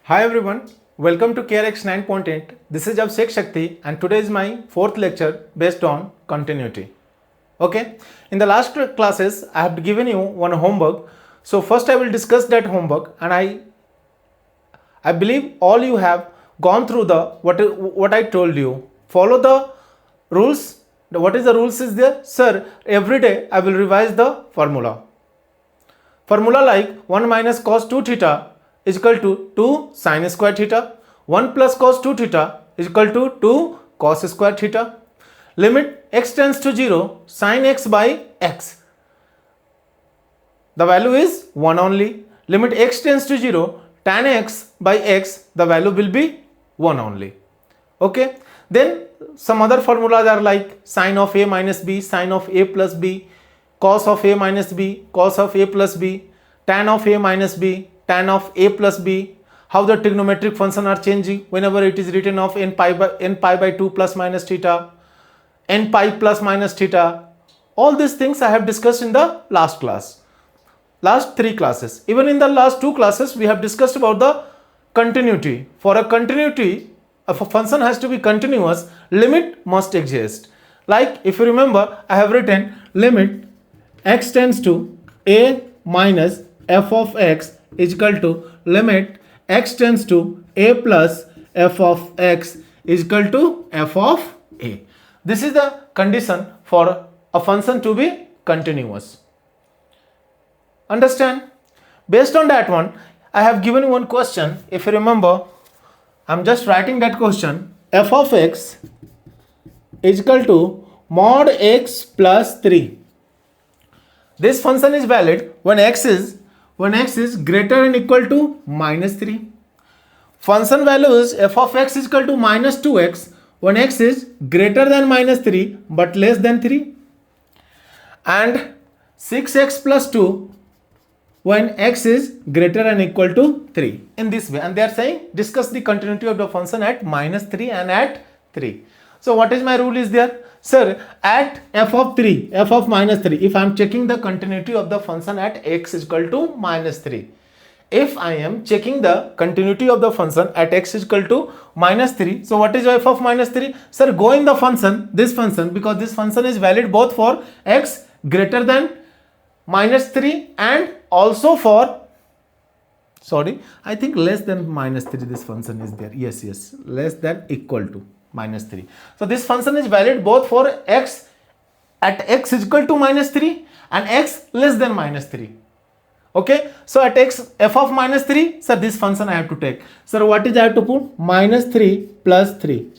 Hi everyone, welcome to KRX 9.8. This is Abhishek Shakti and today is my fourth lecture based on continuity. Okay, in the last classes I have given you one homework. So first I will discuss that homework and I believe all you have gone through the what I told you. Follow the rules. What is the rules is there? Sir, every day I will revise the formula. Formula like 1 minus cos 2 theta is equal to 2 sin square theta. 1 plus cos 2 theta is equal to 2 cos square theta. Limit x tends to 0 sin x by x. The value is 1 only. Limit x tends to 0 tan x by x. The value will be 1 only. Okay. Then some other formulas are like sin of a minus b, sin of a plus b, cos of a minus b, cos of a plus b, tan of a minus b, tan of a plus b, how the trigonometric function are changing whenever it is written of n pi by 2 plus minus theta, n pi plus minus theta. All these things I have discussed in the last class, last 3 classes. Even in the last 2 classes we have discussed about the continuity. For a continuity, if a function has to be continuous, limit must exist. Like if you remember, I have written limit x tends to a minus f of x is equal to limit x tends to a plus f of x is equal to f of a. This is the condition for a function to be continuous. Understand? Based on that one, I have given you one question. If you remember, I am just writing that question. F of x is equal to mod x plus 3. This function is valid when x is greater than or equal to minus 3. Function value is f of x is equal to minus 2x when x is greater than minus 3 but less than 3. And 6x plus 2 when x is greater than or equal to 3. In this way. And they are saying discuss the continuity of the function at minus 3 and at 3. So what is my rule is there? Sir, at f of 3, f of minus 3, if I am checking the continuity of the function at x is equal to minus 3. If I am checking the continuity of the function at x is equal to minus 3, so what is f of minus 3? Sir, go in the function, this function, because this function is valid both for x greater than minus 3 and also for, sorry, I think less than minus 3 this function is there. Yes, less than equal to minus 3. So this function is valid both for x at x is equal to minus 3 and x less than minus 3. Okay, so at x f of minus 3, sir, this function I have to take. Sir, what is I have to put? Minus 3 plus 3.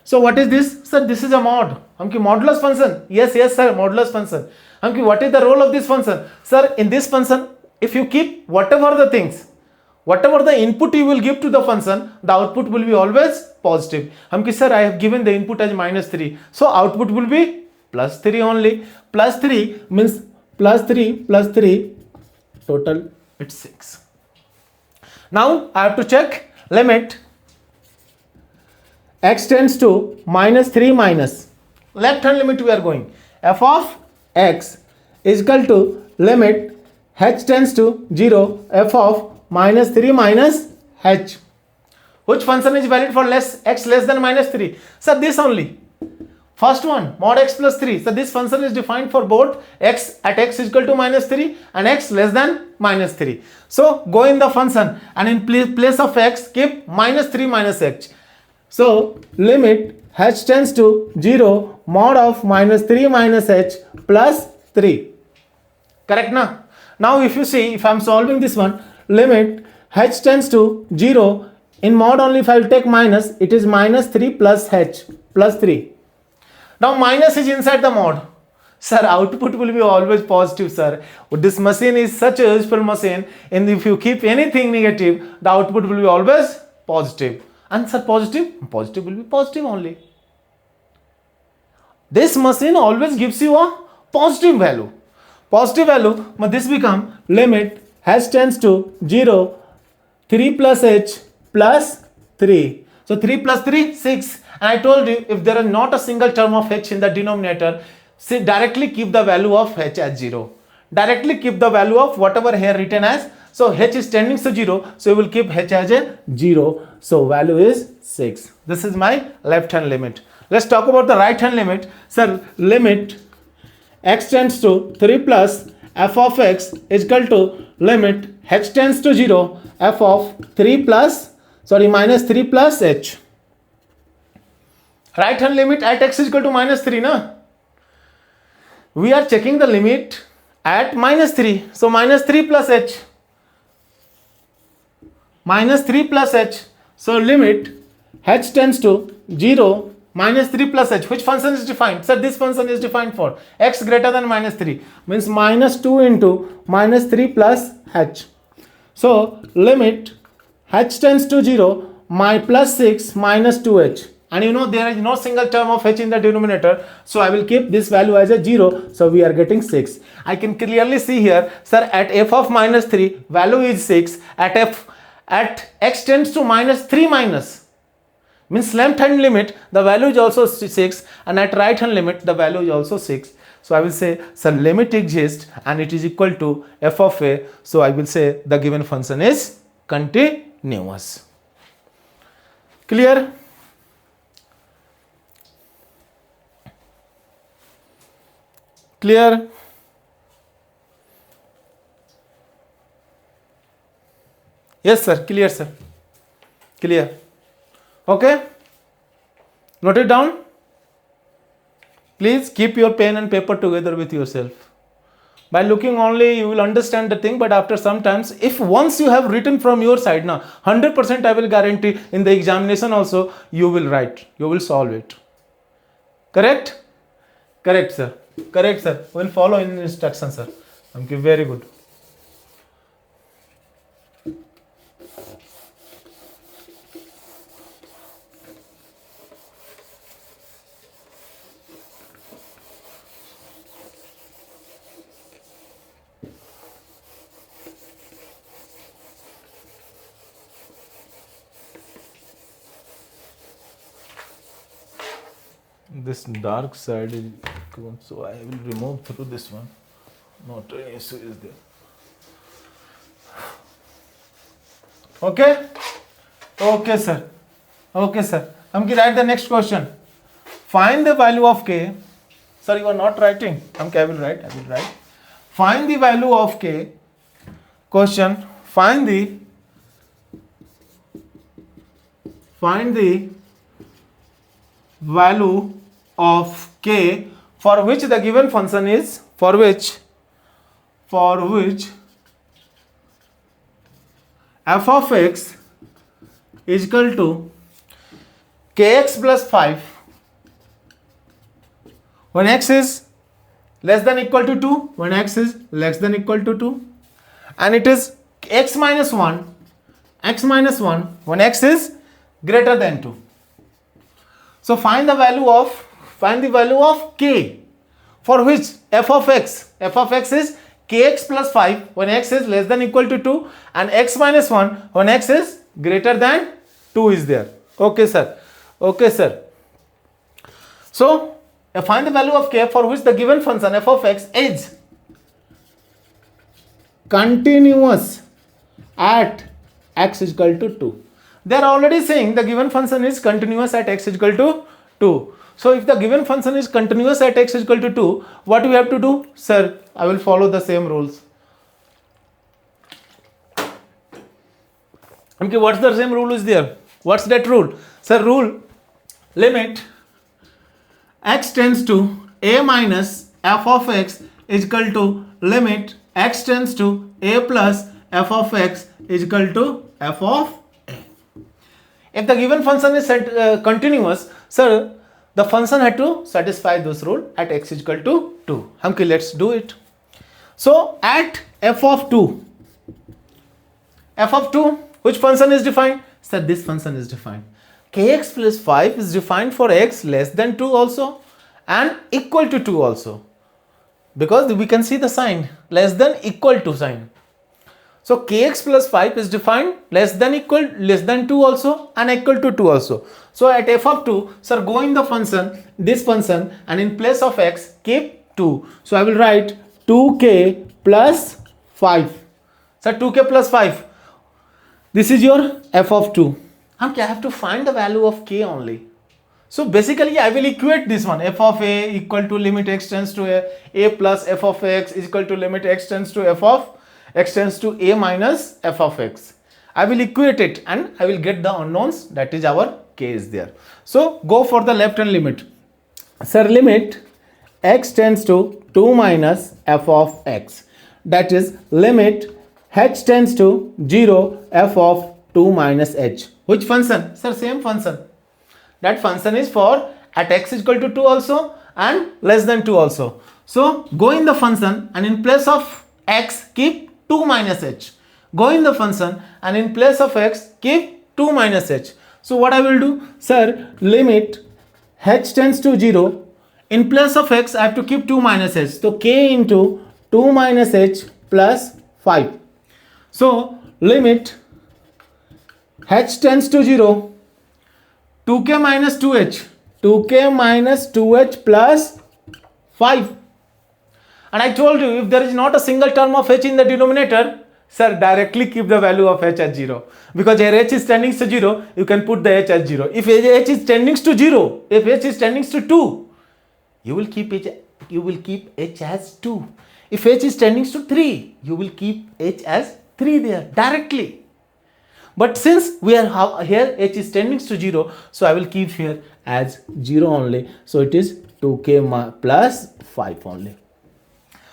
So what is this? Sir, this is a mod. Modulus function. Yes, sir, modulus function. What is the role of this function? Sir, in this function, if you keep whatever the things, whatever the input you will give to the function, the output will be always positive. Sir, I have given the input as minus 3. So output will be plus 3 only. Plus 3 means plus 3 plus 3, total it's 6. Now I have to check limit x tends to minus 3 minus. Left hand limit we are going. F of x is equal to limit h tends to 0 f of minus 3 minus h. Which function is valid for x less than minus 3? Sir, this only. First one, mod x plus 3. So this function is defined for both x at x is equal to minus 3 and x less than minus 3. So go in the function and in place of x keep minus 3 minus h. So limit h tends to 0 mod of minus 3 minus h plus 3. Correct now? Now if you see, if I am solving this one, limit h tends to 0, in mod only if I will take minus, it is minus 3 plus h plus 3. Now minus is inside the mod. Sir, output will be always positive, sir. This machine is such a useful machine, and if you keep anything negative, the output will be always positive. And sir, positive will be positive only. This machine always gives you a positive value. Positive value, but this become limit h tends to 0, 3 plus h plus 3. So 3 plus 3, 6. And I told you, if there is not a single term of h in the denominator, directly keep the value of h as 0. Directly keep the value of whatever here written as So h is tending to 0. So we will keep h as a 0. So value is 6. This is my left hand limit. Let's talk about the right hand limit. Sir, limit x tends to 3 plus f of x is equal to limit h tends to 0 f of 3 plus minus 3 plus h. Right hand limit at x is equal to minus 3 na. We are checking the limit at minus 3. So minus 3 plus h. Minus 3 plus h. So limit h tends to 0 minus 3 plus h. Which function is defined? Sir, this function is defined for x greater than minus 3. Means minus 2 into minus 3 plus h. So limit h tends to 0 my plus 6 minus 2h. And you know there is no single term of h in the denominator. So I will keep this value as a 0. So we are getting 6. I can clearly see here, sir, at f of minus 3 value is 6. At x tends to minus 3 minus. Means left hand limit the value is also 6, and at right hand limit the value is also 6. So I will say, sir, limit exists and it is equal to f of a. So I will say the given function is continuous. Clear? Clear? Yes sir, clear sir, clear. Okay, note it down. Please keep your pen and paper together with yourself. By looking only you will understand the thing, but after some times, if once you have written from your side now, 100% I will guarantee in the examination also you will write, you will solve it. Correct? Correct sir, correct sir, we will follow in instruction sir. Okay, very good. This dark side is gone, so I will remove through this one. Not any issue is there. Okay? Okay, sir. Okay, sir. I'm going to write the next question. Find the value of k. Sir, you are not writing. I will write. Find the value of k. Question. Find the value of k for which the given function is for which f of x is equal to kx plus 5 when x is less than equal to 2, when x is less than equal to 2, and it is x minus 1 when x is greater than 2. So find the value of k for which f of x is kx plus 5 when x is less than equal to 2 and x minus 1 when x is greater than 2 is there. Okay sir. Okay sir. So find the value of k for which the given function f of x is continuous at x is equal to 2. They are already saying the given function is continuous at x is equal to 2. So if the given function is continuous at x is equal to 2, what we have to do? Sir, I will follow the same rules. Okay, what's the same rule is there? What's that rule? Sir, rule limit x tends to a minus f of x is equal to limit x tends to a plus f of x is equal to f of a. If the given function is continuous, sir, the function had to satisfy this rule at x is equal to 2. Okay, let's do it. So at f of 2, which function is defined? Sir, this function is defined. Kx plus 5 is defined for x less than 2 also and equal to 2 also, because we can see the sign less than equal to sign. So kx plus 5 is defined less than 2 also and equal to 2 also. So at f of 2, sir, go in the function, this function, and in place of x keep 2. So I will write 2k plus 5 So 2k plus 5. This is your f of 2. Okay, I have to find the value of k only. So basically I will equate this one, f of a equal to limit x tends to a plus f of x is equal to limit x tends to f of x tends to a minus f of x. I will equate it and I will get the unknowns, that is our k is there. So go for the left hand limit. Sir, limit x tends to 2 minus f of x, that is limit h tends to 0 f of 2 minus h. Which function? Sir, same function. That function is for at x is equal to 2 also and less than 2 also. So go in the function and in place of x keep 2 minus h. Go in the function and in place of x keep 2 minus h. So what I will do? Sir, limit h tends to 0. In place of x I have to keep 2 minus h. So k into 2 minus h plus 5. So limit h tends to 0. 2k minus 2h, 2k minus 2h plus 5. And I told you, if there is not a single term of h in the denominator, sir, directly keep the value of h at 0. Because here h is tending to 0, you can put the h at 0. If h is tending to 0, if h is tending to 2, you will keep h as 2. If h is tending to 3, you will keep h as 3 there directly. But since we are here h is tending to 0, so I will keep here as 0 only. So it is 2k plus 5 only.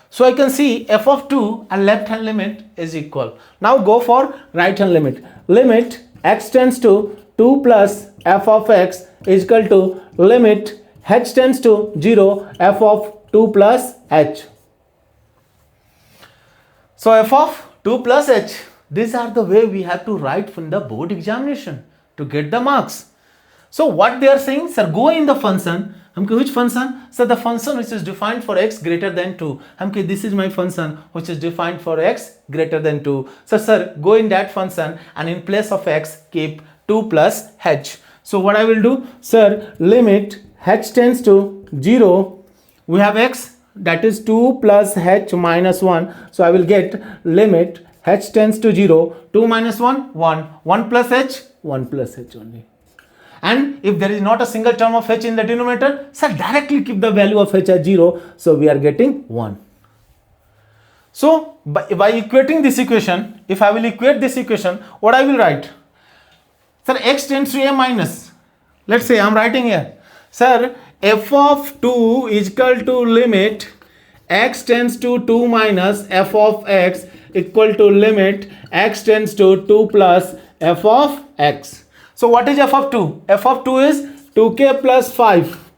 So I can see f of 2 and left hand limit is equal. Now go for right hand limit. Limit x tends to 2 plus f of x is equal to limit h tends to 0 f of 2 plus h. So f of 2 plus h. These are the way we have to write from the board examination to get the marks. So what they are saying, sir, go in the function. Which function? So the function which is defined for x greater than 2. This is my function which is defined for x greater than 2. So sir, go in that function and in place of x keep 2 plus h. So what I will do? Sir, limit h tends to 0. We have x, that is 2 plus h minus 1. So I will get limit h tends to 0, 2 minus 1, 1, 1 plus h, 1 plus h only. And if there is not a single term of h in the denominator, sir, directly keep the value of h at 0. So we are getting 1. So by equating this equation, if I will equate this equation, what I will write? Sir, x tends to a minus. Let's say I am writing here. Sir, f of 2 is equal to limit x tends to 2 minus f of x equal to limit x tends to 2 plus f of x. So what is f of 2? F of 2 is 2k plus 5.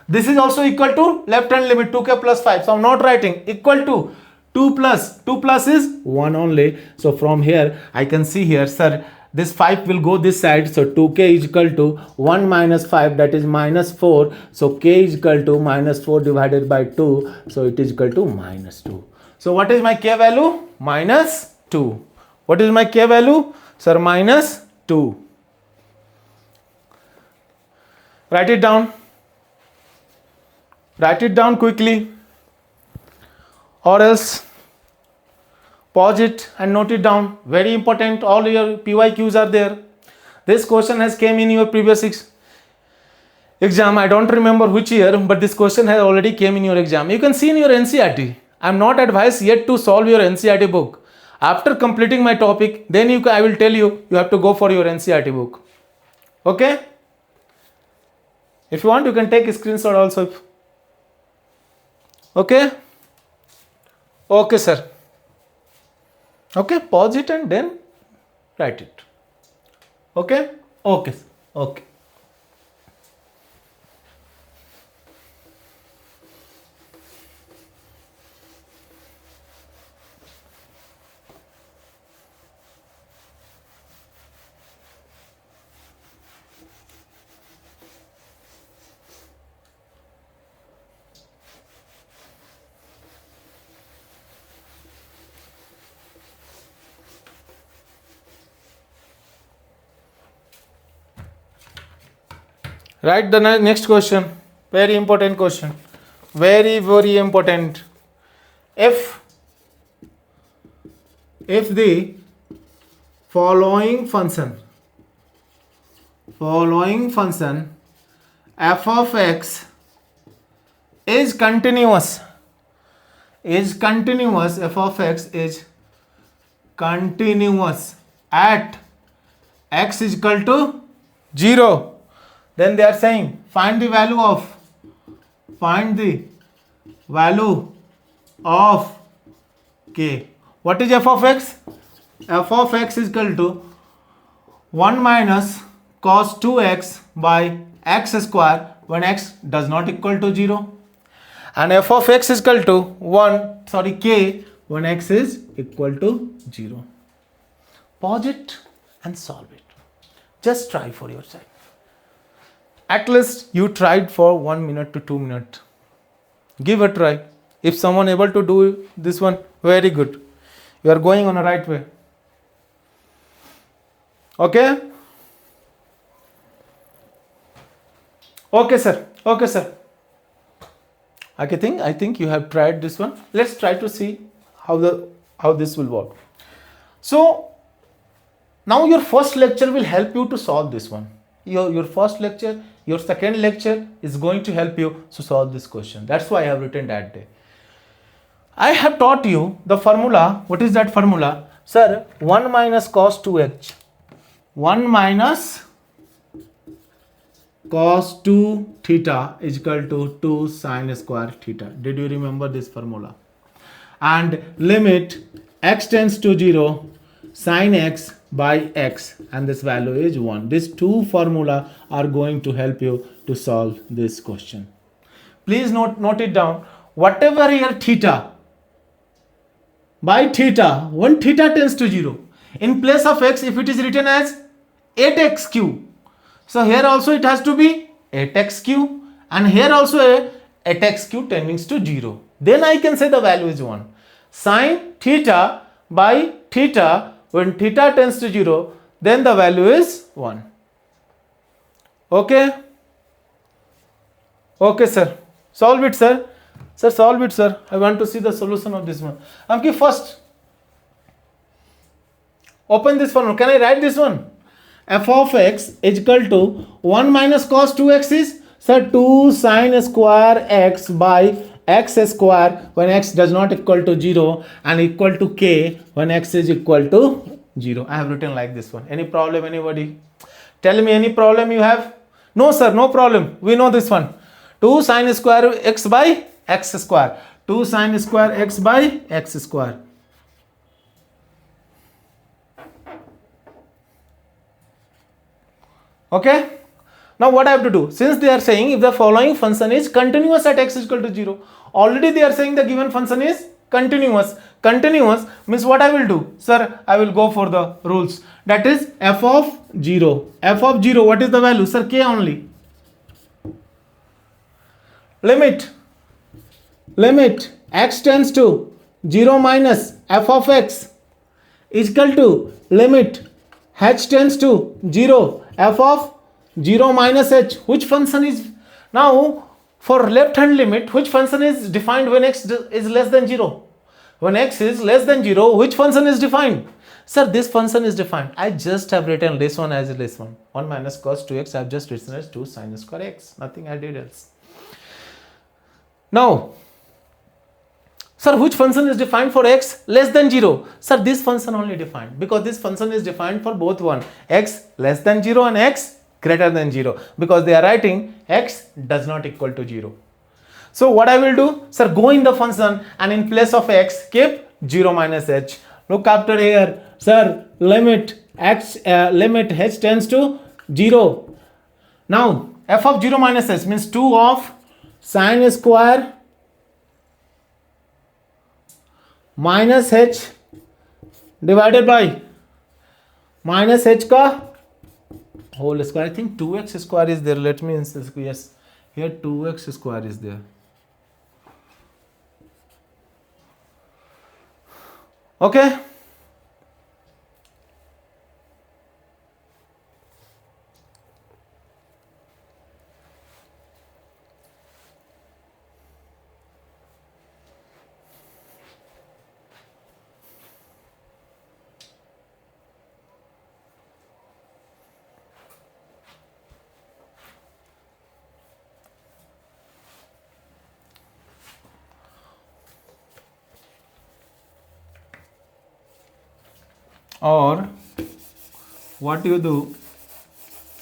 This is also equal to left hand limit 2k plus 5. So I am not writing equal to 2 plus is 1 only. So from here I can see here, sir, this 5 will go this side. So 2k is equal to 1 minus 5, that is minus 4. So k is equal to minus 4 divided by 2. So it is equal to minus 2. So what is my k value? Minus 2. What is my k value? Sir, minus 2. Write it down. Write it down quickly. Or else pause it and note it down. Very important. All your PYQs are there. This question has came in your previous exam. I don't remember which year, but this question has already came in your exam. You can see in your NCERT. I am not advised yet to solve your NCERT book. After completing my topic, then I will tell you have to go for your NCERT book. Okay? If you want, you can take a screenshot also. Okay? Okay, sir. Okay, pause it and then write it. Okay? Okay. Okay. Write the next question. Very important question. Very, very important. F if the following function f of x is continuous, f of x is continuous at x is equal to 0, then they are saying find the value of k. What is f of x? F of x is equal to 1 minus cos 2x by x square when x does not equal to 0, and f of x is equal to k when x is equal to 0. Pause it and solve it. Just try for yourself. At least you tried for 1 minute to 2 minutes. Give a try. If someone able to do this one, very good. You are going on the right way. Okay? Okay, sir. I think you have tried this one. Let's try to see how this will work. So now your first lecture will help you to solve this one. Your first lecture, your second lecture is going to help you to solve this question. That's why I have written that day. I have taught you the formula. What is that formula? Sir, 1 minus cos 2h. 1 minus cos 2 theta is equal to 2 sin square theta. Did you remember this formula? And limit x tends to 0 sin x by x, and this value is 1. These two formula are going to help you to solve this question. Please note it down. Whatever here theta by theta, when theta tends to 0, in place of x, if it is written as 8x cube, so here also it has to be 8x cube, and here also 8x cube tending to 0. Then I can say the value is 1. Sin theta by theta, when theta tends to 0, then the value is 1. Okay? Okay, sir. Solve it, sir. Sir, solve it, sir. I want to see the solution of this one. Okay, first, open this one. Can I write this one? F of x is equal to 1 minus cos 2x is, sir, 2 sin square x by x square when x does not equal to 0, and equal to k when x is equal to 0. I have written like this one. Any problem, anybody? Tell me any problem you have? No, sir, no problem. We know this one. 2 sin square x by x square. 2 sin square x by x square. Okay? Now what I have to do? Since they are saying if the following function is continuous at x is equal to 0, already they are saying the given function is continuous. Continuous means what I will do? Sir, I will go for the rules. That is f of 0. F of 0, what is the value? Sir, k only. Limit x tends to 0 minus f of x is equal to limit h tends to 0 f of 0 minus h. Which function is now for left hand limit? Which function is defined when x is less than 0? When x is less than 0, which function is defined? Sir, this function is defined. I just have written this one as this one. 1 minus cos 2x I have just written as 2 sin square x. Nothing I did else. Now, sir, which function is defined for x less than 0? Sir, this function only defined, because this function is defined for both one x less than 0 and x greater than 0, because they are writing x does not equal to 0. So what I will do? Sir, go in the function and in place of x keep 0 minus h. Look after here. Sir, limit h tends to 0. Now f of 0 minus h means 2 of sin square minus h divided by minus h ka whole square. I think 2x square is there. Let me insist. Yes, here 2x square is there. Okay. or what you do,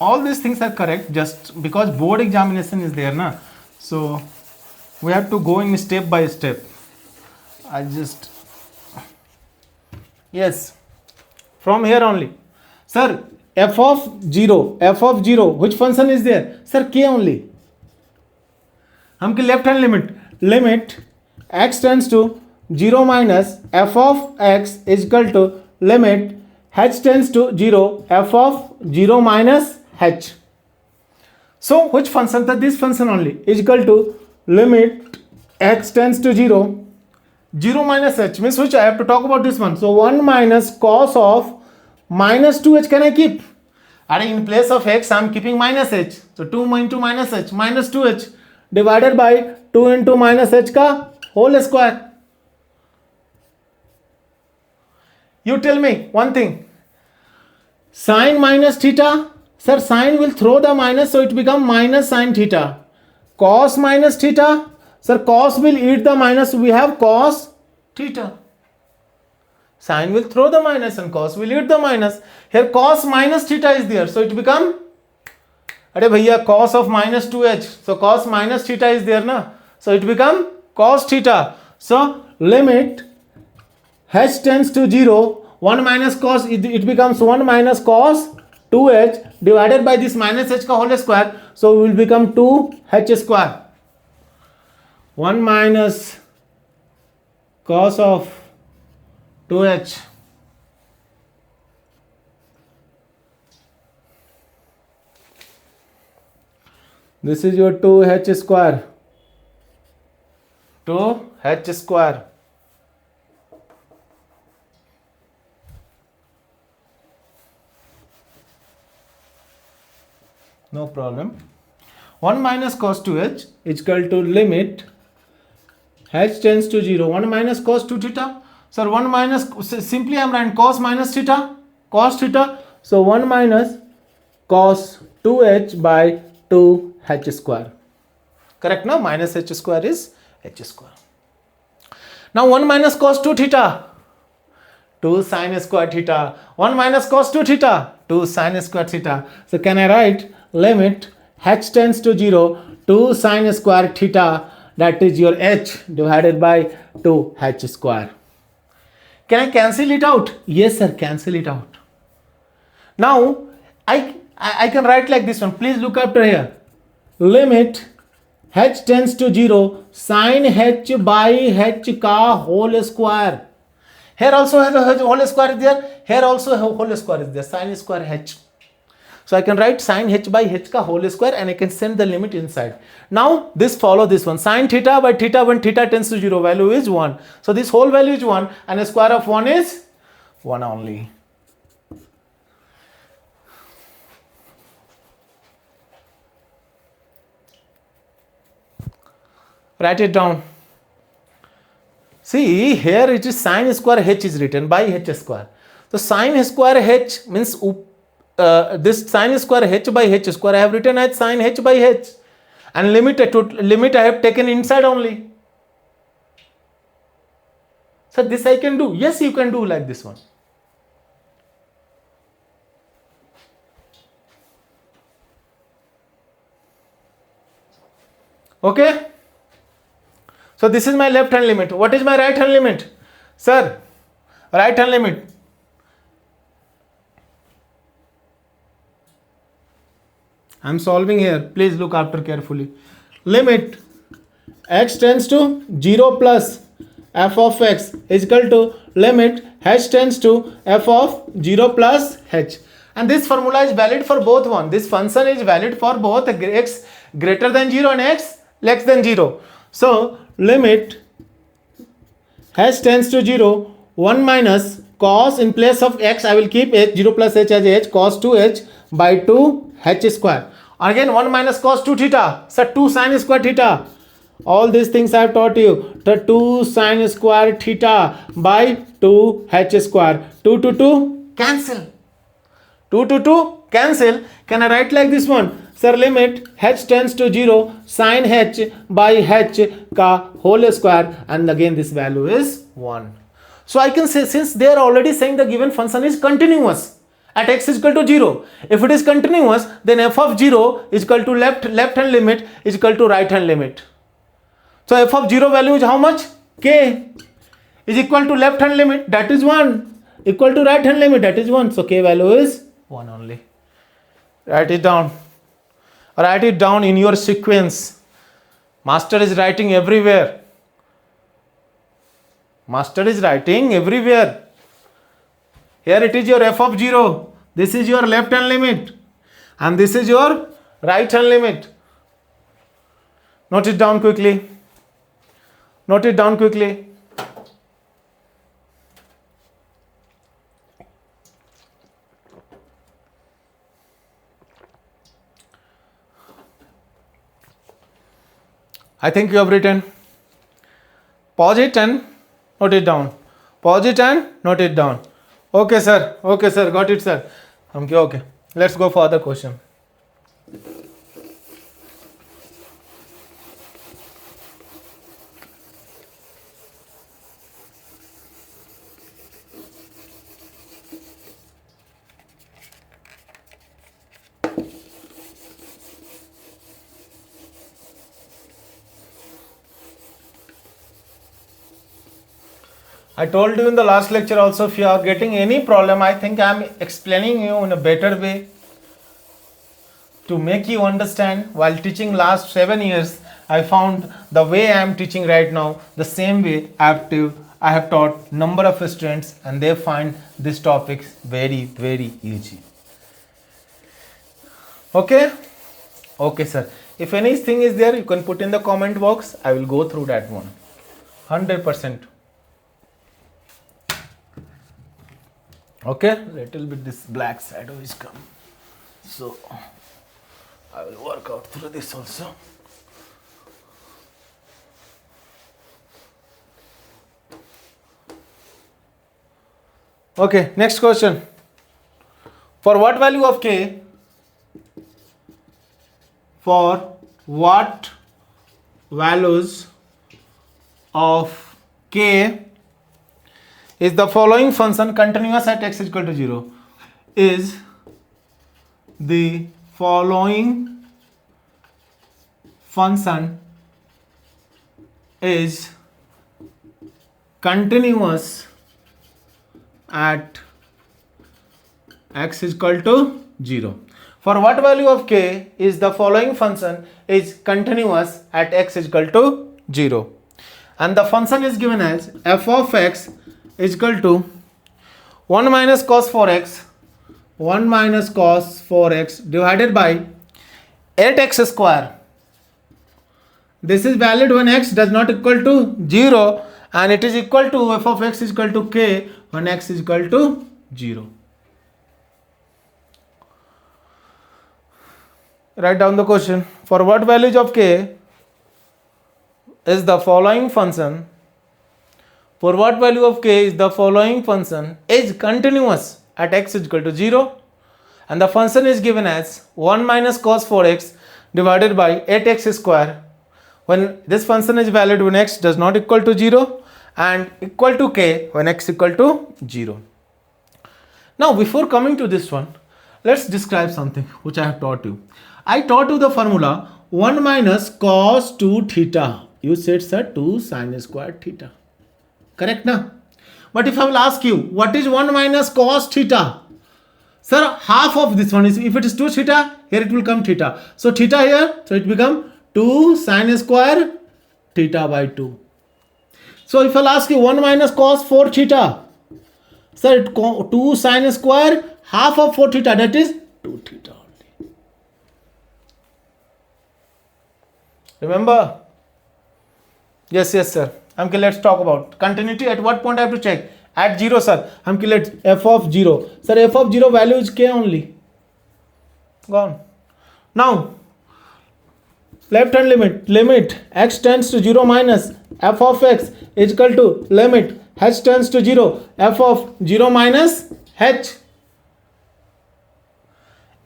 all these things are correct, just because board examination is there na, so we have to go in step by step. I just, yes, from here only. Sir, f of 0, which function is there? Sir, k only. हमकी left hand limit x tends to 0 minus f of x is equal to limit h tends to 0 f of 0 minus h. So which function? That this function only is equal to limit x tends to 0 minus h, means which I have to talk about this one. So 1 minus cos of minus 2h can I keep? And in place of x I am keeping minus h. So 2 into minus h, minus 2h divided by 2 into minus h ka whole square. You tell me one thing. Sine minus theta. Sir, sine will throw the minus, so it become minus sine theta. Cos minus theta. Sir, cos will eat the minus. We have cos theta. Sine will throw the minus and cos will eat the minus. Here cos minus theta is there, so it become, अरे भैया, cos of minus 2h. So cos minus theta is there na. So it become cos theta. So limit h tends to 0, 1 minus cos, it becomes 1 minus cos 2h divided by this minus h ka whole square. So it will become 2h square. 1 minus cos of 2h this is your 2h square. 2h square. No problem. 1 minus cos 2h is equal to limit h tends to 0. 1 minus cos 2 theta. Sir, 1 minus, simply I am writing cos minus theta. Cos theta. So 1 minus cos 2h by 2h square. Correct now? Minus h square is h square. Now 1 minus cos 2 theta. 2 sin square theta. 1 minus cos 2 theta. 2 sin square theta. So can I write limit h tends to 0, 2 sin square theta, that is your h divided by 2h square. Can I cancel it out? Yes sir, cancel it out. Now I can write like this one. Please look after here. Limit h tends to 0 sin h by h ka whole square. Here also whole square is there. Here also whole square is there. Sin square h. So I can write sin h by h ka whole square and I can send the limit inside. Now this follow this one. Sin theta by theta when theta tends to 0, value is 1. So this whole value is 1 and a square of 1 is 1 only. Write it down. See, here it is sin square h is written by h square. So sin square h means this sin square h by h square I have written as sin h by h, and limit I have taken inside only. So this I can do. Yes, you can do like this one. Okay. So this is my left hand limit. What is my right hand limit? Sir, right hand limit. I am solving here. Please look after carefully. Limit x tends to 0 plus f of x is equal to limit h tends to f of 0 plus h. And this formula is valid for both one. This function is valid for both x greater than 0 and x less than 0. So limit h tends to 0, 1 minus cos, in place of x I will keep h, 0 plus h as h, cos 2h by 2h square. Again 1 minus cos 2 theta. So 2 sin square theta. All these things I have taught you. The 2 sin square theta by 2h square. 2 to 2 cancel. 2 to 2 cancel. Can I write like this one? Sir, limit h tends to 0 sin h by h ka whole square, and again this value is 1. So I can say, since they are already saying the given function is continuous at x is equal to 0. If it is continuous, then f of 0 is equal to left hand limit is equal to right hand limit. So f of 0 value is how much? K is equal to left hand limit, that is 1, equal to right hand limit, that is 1. So k value is 1 only. Write it down. Write it down in your sequence. Master is writing everywhere. Master is writing everywhere. Here it is your f of 0. This is your left hand limit. And this is your right hand limit. Note it down quickly. Note it down quickly. I think you have written. Pause it and note it down. Pause it and note it down. Okay, sir. Okay, sir. Got it, sir. Okay. Let's go for other question. I told you in the last lecture also, if you are getting any problem, I think I am explaining you in a better way to make you understand. While teaching last 7 years, I found the way I am teaching right now, the same way I have taught number of students, and they find this topics very, very easy. Okay? Okay, sir. If anything is there, you can put in the comment box. I will go through that one. 100%. Okay, little bit this black shadow is come, so I will work out through this also. Okay, next question. For what value of k? For what values of k is the following function continuous at x is equal to 0? Is the following function is continuous at x is equal to 0? For what value of k is the following function is continuous at x is equal to 0? And the function is given as f of x is equal to 1 minus cos 4x divided by 8x square. This is valid when x does not equal to 0, and it is equal to f of x is equal to k when x is equal to 0. Write down the question. For what values of k is the following function? For what value of k is the following function is continuous at x is equal to 0, and the function is given as 1 minus cos 4x divided by 8x square, when this function is valid when x does not equal to 0 and equal to k when x equal to 0. Now before coming to this one, let's describe something which I have taught you. I taught you the formula 1 minus cos 2 theta. You said, sir, 2 sin square theta. Correct now? But if I will ask you, what is 1 minus cos theta? Sir, half of this one is, if it is 2 theta, here it will come theta. So theta here, so it become 2 sin square theta by 2. So if I will ask you 1 minus cos 4 theta, sir, 2 sin square, half of 4 theta, that is 2 theta only. Remember? Yes, sir. Let's talk about continuity. At what point I have to check? At 0, sir. Let's f of 0. Sir, f of 0 value is k only. Gone. Now, left hand limit x tends to 0 minus f of x is equal to limit h tends to 0 f of 0 minus h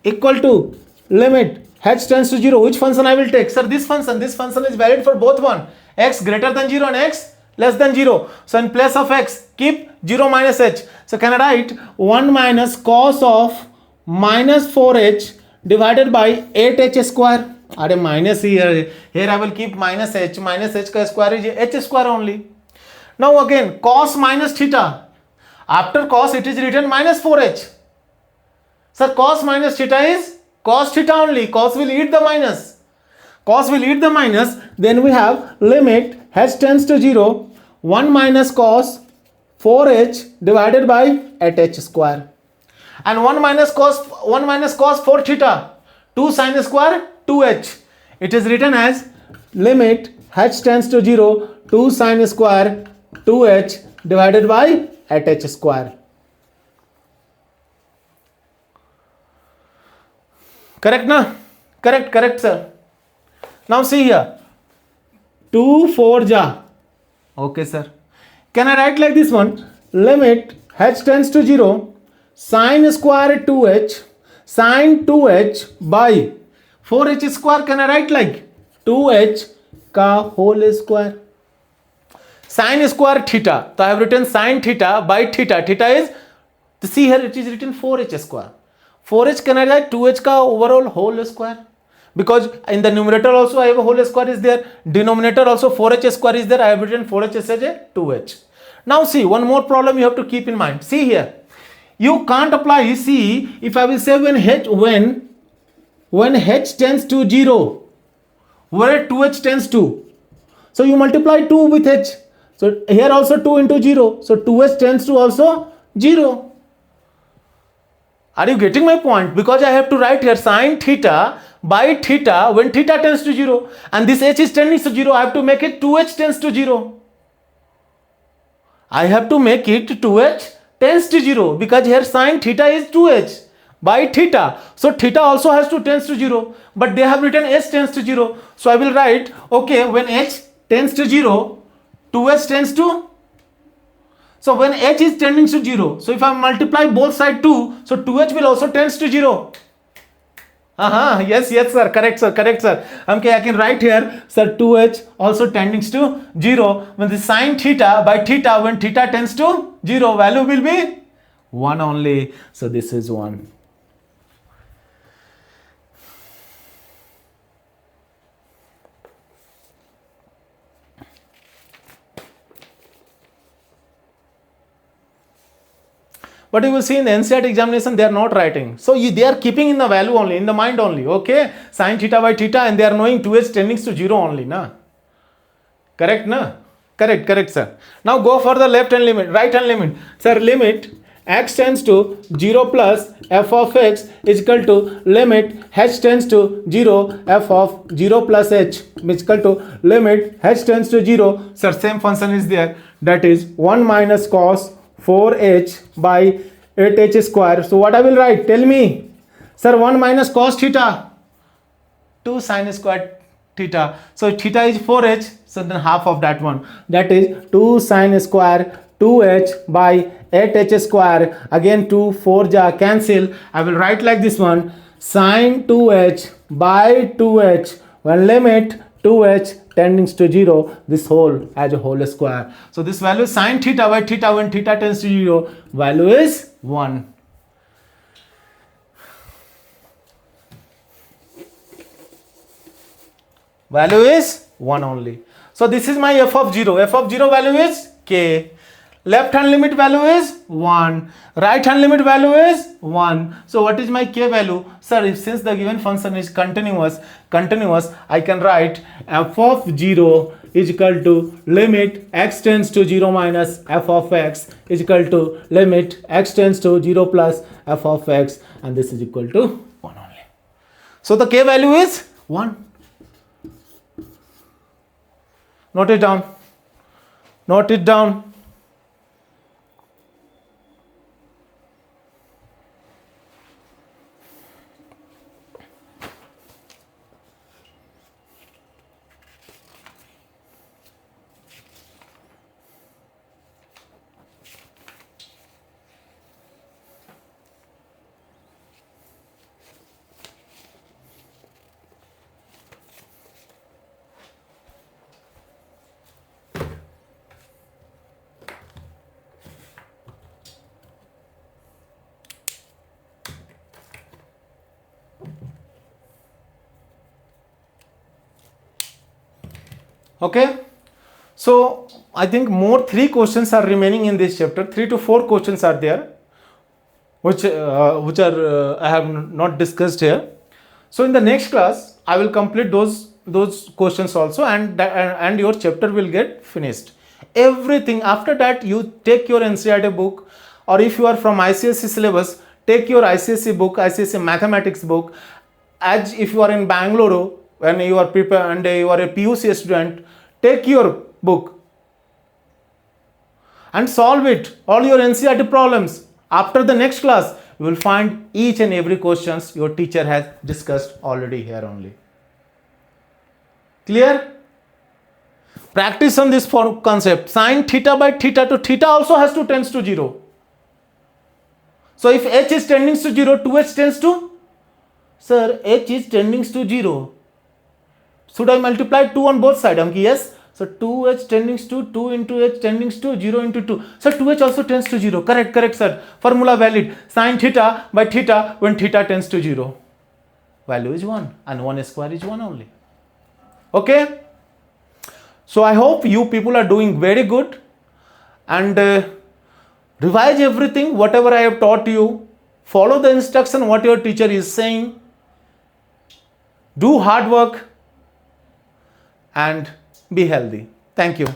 equal to limit h tends to 0. Which function I will take? Sir, this function is valid for both one. X greater than 0 and x less than 0. So in place of x, keep 0 minus h. So can I write 1 minus cos of minus 4h divided by 8h square. Are minus here. Here I will keep minus h. Minus h square is h square only. Now again cos minus theta. After cos it is written minus 4h. So cos minus theta is cos theta only. Cos will eat the minus. Cos will eat the minus. Then we have limit h tends to 0. 1 minus cos 4h divided by 8h square. And 1 minus cos 4 theta. 2 sin square 2h. It is written as limit h tends to 0. 2 sin square 2h divided by 8h square. Correct na? Correct sir. Now see here. 2 4 ja. Okay sir. Can I write like this one? Limit h tends to 0. Sin square 2h. Sin 2h by 4h square. Can I write like 2h ka whole square. Sin square theta. So I have written sin theta by theta. Theta is, see here it is written 4h square. 4h can I write 2h ka overall whole square. Because in the numerator also I have a whole square is there. Denominator also 4h square is there. I have written 4h as a 2h. Now see one more problem you have to keep in mind. See here. You can't apply, see, if I will say when h tends to 0, where 2h tends to. So you multiply 2 with h. So here also 2 into 0. So 2h tends to also 0. Are you getting my point? Because I have to write here sin theta by theta when theta tends to 0. And this h is tending to 0. I have to make it 2h tends to 0. I have to make it 2h tends to 0 because here sin theta is 2h by theta. So theta also has to tends to 0. But they have written h tends to 0. So I will write, okay, when h tends to 0, 2h tends to. So when h is tending to 0, so if I multiply both sides 2, so 2h will also tends to 0. Yes sir, correct sir. Okay, I can write here, sir, 2h also tending to 0. When the sin theta by theta, when theta tends to 0, value will be 1 only. So this is 1. But you will see in the NCERT examination, they are not writing. So they are keeping in the value only, in the mind only. Okay, sin theta by theta, and they are knowing 2h tending to 0 only. Na? Correct, na? Correct, sir. Now go for the left hand limit, right hand limit. Sir, limit x tends to 0 plus f of x is equal to limit h tends to 0 f of 0 plus h is equal to limit h tends to 0. Sir, same function is there. That is 1 minus cos 4h by 8h square. So what I will write? Tell me. Sir, 1 minus cos theta. 2 sin square theta. So theta is 4h. So then half of that one. That is 2 sin square 2h by 8h square. Again 2 4 ja cancel. I will write like this one. Sin 2h by 2h. When limit 2h tending to 0, this whole as a whole square. So this value sin theta by theta when theta tends to 0, value is 1. Value is 1 only. So this is my f of 0. F of 0 value is k. Left hand limit value is 1. Right hand limit value is 1. So what is my k value? Sir, if since the given function is continuous, I can write f of 0 is equal to limit x tends to 0 minus f of x is equal to limit x tends to 0 plus f of x, and this is equal to 1 only. So the k value is 1. Note it down. Okay, so I think more 3 questions are remaining in this chapter. 3 to 4 questions are there, which are I have not discussed here. So in the next class, I will complete those questions also, and your chapter will get finished. Everything after that, you take your NCERT book, or if you are from ICSE syllabus, take your ICSE book, ICSE mathematics book. As if you are in Bangalore, when you are prepared and you are a PUC student, take your book and solve it, all your NCERT problems. After the next class, you will find each and every questions your teacher has discussed already here only. Clear? Practice on this concept. Sine theta by theta to theta also has to tends to 0. So if h is tending to 0, 2h tends to, sir, h is tending to 0. Should I multiply 2 on both sides? Yes. So 2h tending to 2 into h tending to 0 into 2. So 2h also tends to 0. Correct, sir. Formula valid. Sine theta by theta when theta tends to 0. Value is 1 and 1 square is 1 only. Okay. So I hope you people are doing very good, and revise everything, whatever I have taught you. Follow the instruction, what your teacher is saying. Do hard work and be healthy. Thank you.